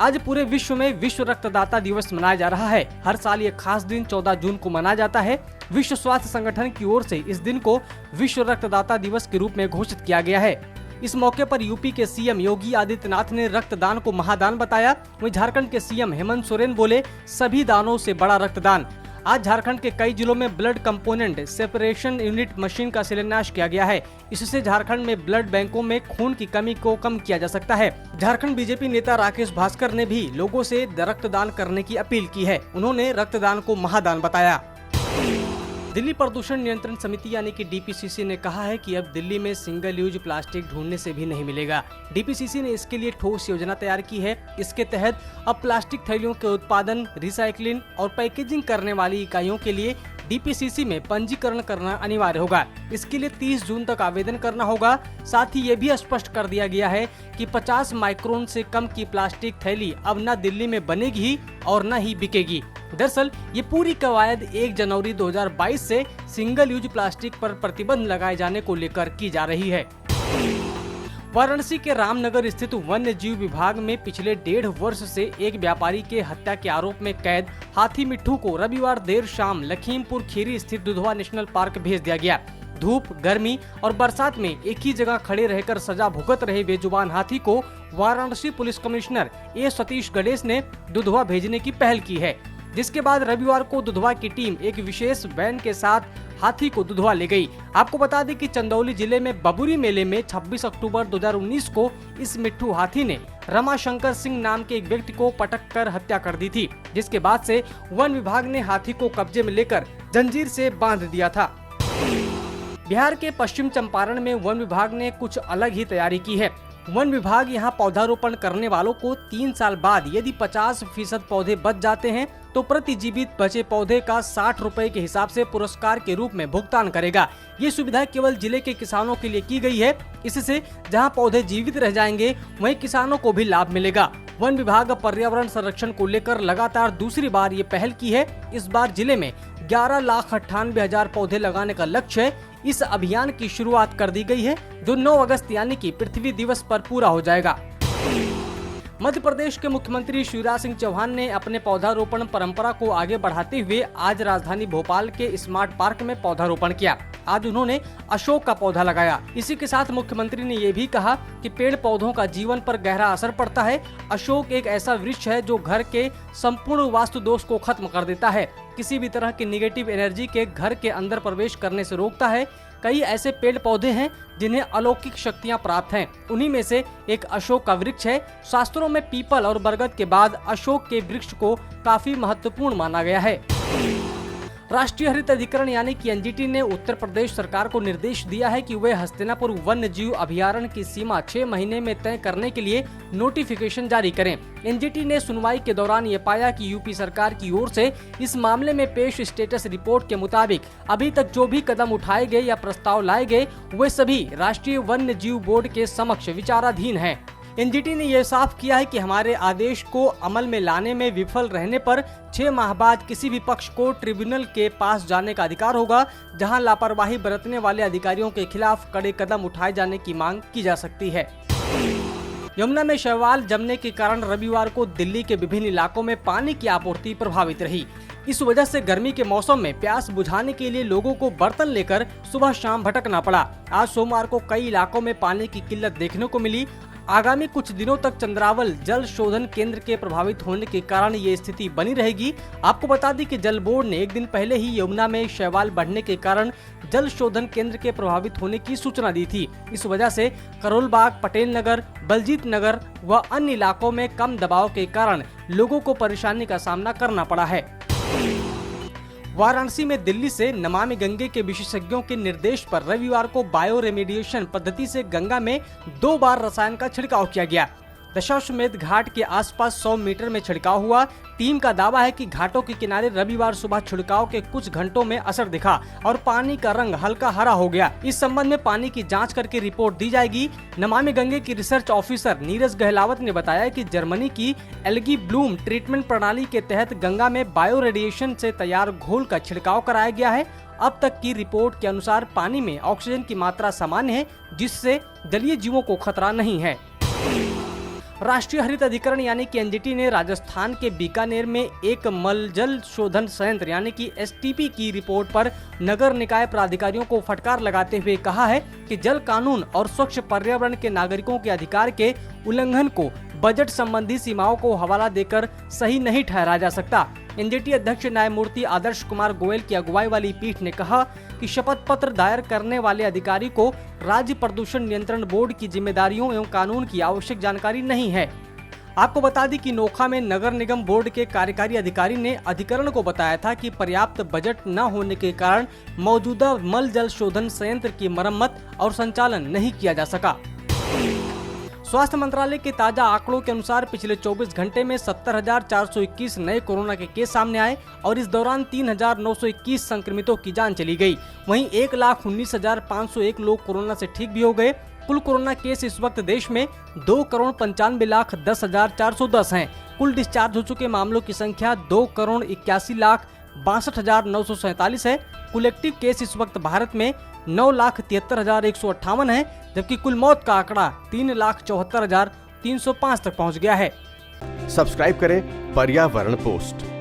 आज पूरे विश्व में विश्व रक्तदाता दिवस मनाया जा रहा है। हर साल ये खास दिन 14 जून को मनाया जाता है। विश्व स्वास्थ्य संगठन की ओर से इस दिन को विश्व रक्तदाता दिवस के रूप में घोषित किया गया है। इस मौके पर यूपी के सीएम योगी आदित्यनाथ ने रक्तदान को महादान बताया। वहीं झारखंड के सीएम हेमंत सोरेन बोले, सभी दानों से बड़ा रक्तदान। आज झारखंड के कई जिलों में blood component separation unit machine का शिलान्यास किया गया है। इससे झारखंड में ब्लड बैंकों में खून की कमी को कम किया जा सकता है। झारखंड बीजेपी नेता राकेश भास्कर ने भी लोगों से रक्तदान करने की अपील की है। उन्होंने रक्तदान को महादान बताया। दिल्ली प्रदूषण नियंत्रण समिति यानी कि डीपीसीसी ने कहा है कि अब दिल्ली में सिंगल यूज प्लास्टिक ढूंढने से भी नहीं मिलेगा। डीपीसीसी ने इसके लिए ठोस योजना तैयार की है। इसके तहत अब प्लास्टिक थैलियों के उत्पादन, रिसाइकलिंग और पैकेजिंग करने वाली इकाइयों के लिए डीपीसीसी में पंजीकरण करना अनिवार्य होगा। इसके लिए 30 जून तक आवेदन करना होगा। साथ ही ये भी स्पष्ट कर दिया गया है कि 50 माइक्रोन से कम की प्लास्टिक थैली अब न दिल्ली में बनेगी और न ही बिकेगी। दरअसल ये पूरी कवायद 1 जनवरी 2022 से सिंगल यूज प्लास्टिक पर प्रतिबंध लगाए जाने को लेकर की जा रही है। वाराणसी के रामनगर स्थित वन्य जीव विभाग में पिछले 1.5 वर्ष से एक व्यापारी के हत्या के आरोप में कैद हाथी मिट्ठू को रविवार देर शाम लखीमपुर खीरी स्थित दुधवा नेशनल पार्क भेज दिया गया। धूप, गर्मी और बरसात में एक ही जगह खड़े रहकर सजा भुगत रहे बेजुबान हाथी को वाराणसी पुलिस कमिश्नर ए सतीश गणेश ने दुधवा भेजने की पहल की है। जिसके बाद रविवार को दुधवा की टीम एक विशेष वैन के साथ हाथी को दुधवा ले गई। आपको बता दें कि चंदौली जिले में बबुरी मेले में 26 अक्टूबर 2019 को इस मिट्ठू हाथी ने रमाशंकर सिंह नाम के एक व्यक्ति को पटक कर हत्या कर दी थी। जिसके बाद से वन विभाग ने हाथी को कब्जे में लेकर जंजीर से बांध दिया था। बिहार के पश्चिम चंपारण में वन विभाग ने कुछ अलग ही तैयारी की है। वन विभाग यहां पौधारोपण करने वालों को 3 साल बाद यदि 50% पौधे बच जाते हैं तो प्रति जीवित बचे पौधे का 60 रुपए के हिसाब से पुरस्कार के रूप में भुगतान करेगा। ये सुविधा केवल जिले के किसानों के लिए की गई है। इससे जहां पौधे जीवित रह जाएंगे वहीं किसानों को भी लाभ मिलेगा। वन विभाग पर्यावरण संरक्षण को लेकर लगातार दूसरी बार ये पहल की है। इस बार जिले में 11,98,000 पौधे लगाने का लक्ष्य है। इस अभियान की शुरुआत कर दी गई है जो 9 अगस्त यानी कि पृथ्वी दिवस पर पूरा हो जाएगा। मध्य प्रदेश के मुख्यमंत्री शिवराज सिंह चौहान ने अपने पौधारोपण परंपरा को आगे बढ़ाते हुए आज राजधानी भोपाल के स्मार्ट पार्क में पौधारोपण किया। आज उन्होंने अशोक का पौधा लगाया। इसी के साथ मुख्यमंत्री ने ये भी कहा कि पेड़ पौधों का जीवन पर गहरा असर पड़ता है। अशोक एक ऐसा वृक्ष है जो घर के संपूर्ण वास्तु दोष को खत्म कर देता है। किसी भी तरह की निगेटिव एनर्जी के घर के अंदर प्रवेश करने से रोकता है। कई ऐसे पेड़ पौधे हैं जिन्हें अलौकिक शक्तियां प्राप्त हैं। उन्हीं में से एक अशोक का वृक्ष है। शास्त्रों में पीपल और बरगद के बाद अशोक के वृक्ष को काफी महत्वपूर्ण माना गया है। राष्ट्रीय हरित अधिकरण यानी कि एनजीटी ने उत्तर प्रदेश सरकार को निर्देश दिया है कि वे हस्तिनापुर वन्य जीव अभयारण्य की सीमा 6 महीने में तय करने के लिए नोटिफिकेशन जारी करें। एनजीटी ने सुनवाई के दौरान ये पाया कि यूपी सरकार की ओर से इस मामले में पेश स्टेटस रिपोर्ट के मुताबिक अभी तक जो भी कदम उठाए गए या प्रस्ताव लाए गए वे सभी राष्ट्रीय वन्य जीव बोर्ड के समक्ष विचाराधीन हैं। एनजीटी ने यह साफ किया है कि हमारे आदेश को अमल में लाने में विफल रहने पर 6 माह बाद किसी भी पक्ष को ट्रिब्यूनल के पास जाने का अधिकार होगा, जहां लापरवाही बरतने वाले अधिकारियों के खिलाफ कड़े कदम उठाए जाने की मांग की जा सकती है। यमुना में शैवाल जमने के कारण रविवार को दिल्ली के विभिन्न इलाकों में पानी की आपूर्ति प्रभावित रही। इस वजह से गर्मी के मौसम में प्यास बुझाने के लिए लोगों को बर्तन लेकर सुबह शाम भटकना पड़ा। आज सोमवार को कई इलाकों में पानी की किल्लत देखने को मिली। आगामी कुछ दिनों तक चंद्रावल जल शोधन केंद्र के प्रभावित होने के कारण ये स्थिति बनी रहेगी। आपको बता दें कि जल बोर्ड ने एक दिन पहले ही यमुना में शैवाल बढ़ने के कारण जल शोधन केंद्र के प्रभावित होने की सूचना दी थी। इस वजह से करोलबाग, पटेल नगर, बलजीत नगर व अन्य इलाकों में कम दबाव के कारण लोगों को परेशानी का सामना करना पड़ा है। वाराणसी में दिल्ली से नमामि गंगे के विशेषज्ञों के निर्देश पर रविवार को बायो रेमेडिएशन पद्धति से गंगा में 2 बार रसायन का छिड़काव किया गया। दशाश्वमेध घाट के आसपास 100 मीटर में छिड़काव हुआ। टीम का दावा है कि घाटों के किनारे रविवार सुबह छिड़काव के कुछ घंटों में असर दिखा और पानी का रंग हल्का हरा हो गया। इस संबंध में पानी की जांच करके रिपोर्ट दी जाएगी। नमामि गंगे की रिसर्च ऑफिसर नीरज गहलावत ने बताया कि जर्मनी की एल्गी ब्लूम ट्रीटमेंट प्रणाली के तहत गंगा में बायो रेडिएशन से तैयार घोल का छिड़काव कराया गया है। अब तक की रिपोर्ट के अनुसार पानी में ऑक्सीजन की मात्रा सामान्य है, जिससे जलीय जीवों को खतरा नहीं है। राष्ट्रीय हरित अधिकरण यानी कि एनजीटी ने राजस्थान के बीकानेर में एक मलजल शोधन संयंत्र यानी कि एसटीपी की रिपोर्ट पर नगर निकाय प्राधिकारियों को फटकार लगाते हुए कहा है कि जल कानून और स्वच्छ पर्यावरण के नागरिकों के अधिकार के उल्लंघन को बजट संबंधी सीमाओं को हवाला देकर सही नहीं ठहराया जा सकता। एनजीटी अध्यक्ष न्यायमूर्ति आदर्श कुमार गोयल की अगुवाई वाली पीठ ने कहा कि शपथ पत्र दायर करने वाले अधिकारी को राज्य प्रदूषण नियंत्रण बोर्ड की जिम्मेदारियों एवं कानून की आवश्यक जानकारी नहीं है। आपको बता दें कि नोखा में नगर निगम बोर्ड के कार्यकारी अधिकारी ने अधिकरण को बताया था कि पर्याप्त बजट न होने के कारण मौजूदा मल जल शोधन संयंत्र की मरम्मत और संचालन नहीं किया जा सका। स्वास्थ्य मंत्रालय के ताजा आंकड़ों के अनुसार पिछले 24 घंटे में 70,421 नए कोरोना के केस सामने आए और इस दौरान 3,921 संक्रमितों की जान चली गई। वहीं 1,19,501 लोग कोरोना से ठीक भी हो गए। कुल कोरोना केस इस वक्त देश में 2,95,10,410 हैं। कुल डिस्चार्ज हो चुके मामलों की संख्या 2,81,62,947 है। कुल एक्टिव केस इस वक्त भारत में 9,73,158 है, जबकि कुल मौत का आंकड़ा 3,74,305 तक पहुंच गया है। सब्सक्राइब करें पर्यावरण पोस्ट।